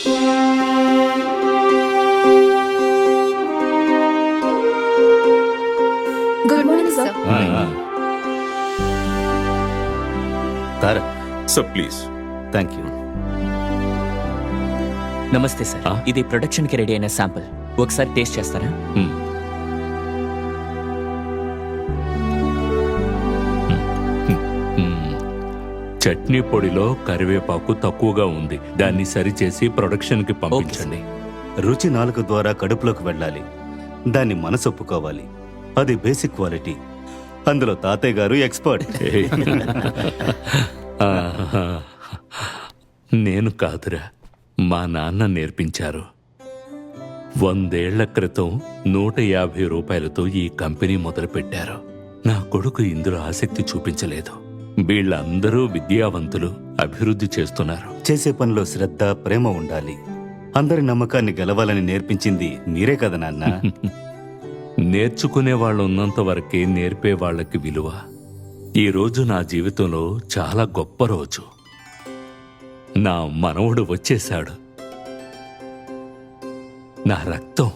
Good morning sir. Tarak, sir please. Thank you. నమస్తే sir, ఇది production కి రెడీ అయిన శాంపుల్. ఒకసారి టేస్ట్ చేస్తారా? చట్నీ పొడిలో కరివేపాకు తక్కువగా ఉంది, దాన్ని సరిచేసి ప్రొడక్షన్ కి పంపించండి. రుచి నాలుక ద్వారా కడుపులోకి వెళ్ళాలి, దాన్ని మనసు ఒప్పుకోవాలి. అది బేసిక్ క్వాలిటీ. అందులో తాతయ్య గారు ఎక్స్పర్ట్. ఆహా. నేను కాదురా, మా నాన్న నేర్పించారు. 100 ఏళ్ల క్రితం 150 రూపాయలతో ఈ కంపెనీ మొదలుపెట్టారు. నా కొడుకు ఇందులో ఆసక్తి చూపించలేదు. వీళ్ళందరూ విద్యావంతులు, అభివృద్ధి చేస్తున్నారు. చేసే పనిలో శ్రద్ధ, ప్రేమ ఉండాలి. అందరి నమ్మకాన్ని గెలవాలని నేర్పించింది మీరే కదా నాన్న. నేర్చుకునే వాళ్ళు ఉన్నంత వరకే నేర్పే వాళ్ళకి విలువ. ఈ రోజు నా జీవితంలో చాలా గొప్ప రోజు. నా మనవడు వచ్చేశాడు. నా రక్తం,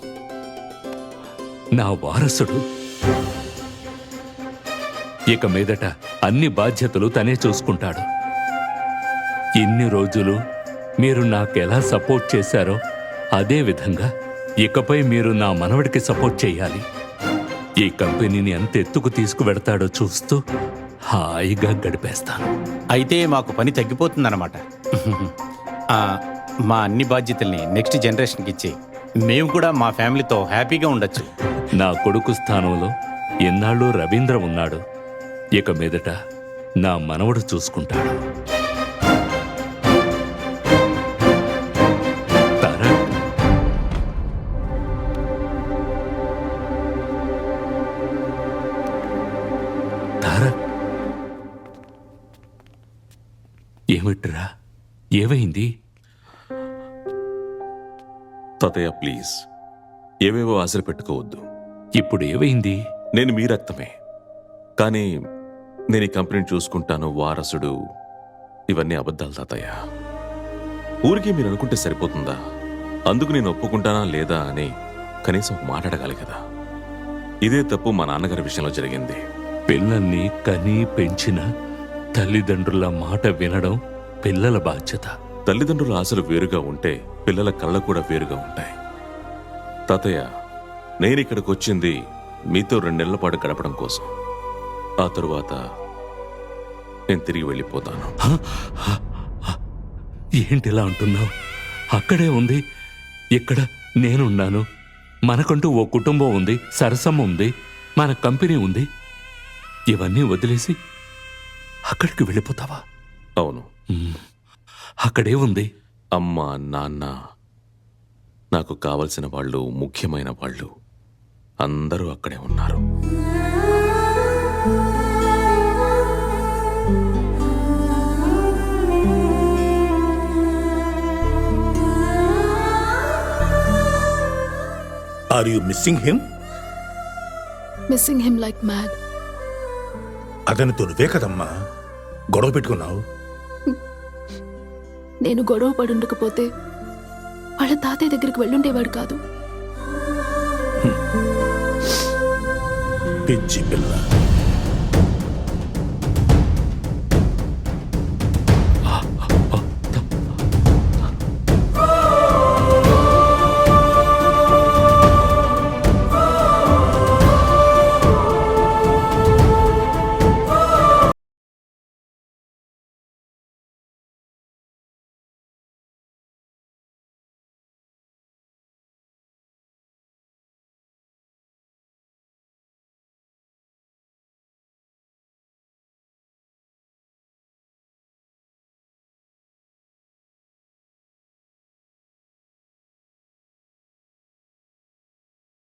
నా వారసుడు. ఇక మీదట అన్ని బాధ్యతలు తనే చూసుకుంటాడు. ఇన్ని రోజులు మీరు నాకెలా సపోర్ట్ చేశారో అదే విధంగా ఇకపై మీరు నా మనవడికి సపోర్ట్ చేయాలి. ఈ కంపెనీని ఎంత ఎత్తుకు తీసుకువెడతాడో చూస్తూ హాయిగా గడిపేస్తాను. అయితే మాకు పని తగ్గిపోతుందన్నమాట. మా అన్ని బాధ్యతల్ని నెక్స్ట్ జనరేషన్కి ఇచ్చి మేము కూడా మా ఫ్యామిలీతో హ్యాపీగా ఉండొచ్చు. నా కొడుకు స్థానంలో ఎన్నాళ్ళు రవీంద్ర ఉన్నాడు. ఇక మీదట నా మనవడు చూసుకుంటాడు. తారక్, తారక్, ఏమిట్రా, ఏమైంది? తాతయ్య ప్లీజ్, ఏవేవో ఆశలు పెట్టుకోవద్దు. ఇప్పుడు ఏమైంది? నేను మీ రక్తమే, కానీ నేను ఈ కంపెనీని చూసుకుంటాను, వారసుడు, ఇవన్నీ అబద్ధాలు తాతయ్య. ఊరికే మీరు అనుకుంటే సరిపోతుందా? అందుకు నేను ఒప్పుకుంటానా లేదా అని కనీసం ఒక మాట అడగాలి కదా. ఇదే తప్పు మా నాన్నగారి విషయంలో జరిగింది. పిల్లల్ని కని పెంచిన తల్లిదండ్రుల మాట వినడం పిల్లల బాధ్యత. తల్లిదండ్రుల ఆశలు వేరుగా ఉంటే పిల్లల కళ్ళ కూడా వేరుగా ఉంటాయి. తాతయ్య, నేను ఇక్కడికి వచ్చింది మీతో 2 నెలల పాటు గడపడం కోసం. ఆ తరువాత నేను తిరిగి వెళ్ళిపోతాను. ఏంటిలా అంటున్నావు? అక్కడే ఉంది, ఇక్కడ నేనున్నాను. మనకంటూ ఓ కుటుంబం ఉంది, సరసమ్మ ఉంది, మన కంపెనీ ఉంది. ఇవన్నీ వదిలేసి అక్కడికి వెళ్ళిపోతావా? అవును. అక్కడే ఉంది అమ్మ, నాన్న, నాకు కావలసిన వాళ్ళు, ముఖ్యమైన వాళ్ళు అందరూ అక్కడే ఉన్నారు. Are you missing him? Missing him like mad. అతనితో నువ్వే కదమ్మా గొడవ పెట్టుకున్నావు. నేను గొడవ పడుండకపోతే వాళ్ళ తాతయ్య దగ్గరికి వెళ్ళుండేవాడు కాదు. పిచ్చి పిల్ల.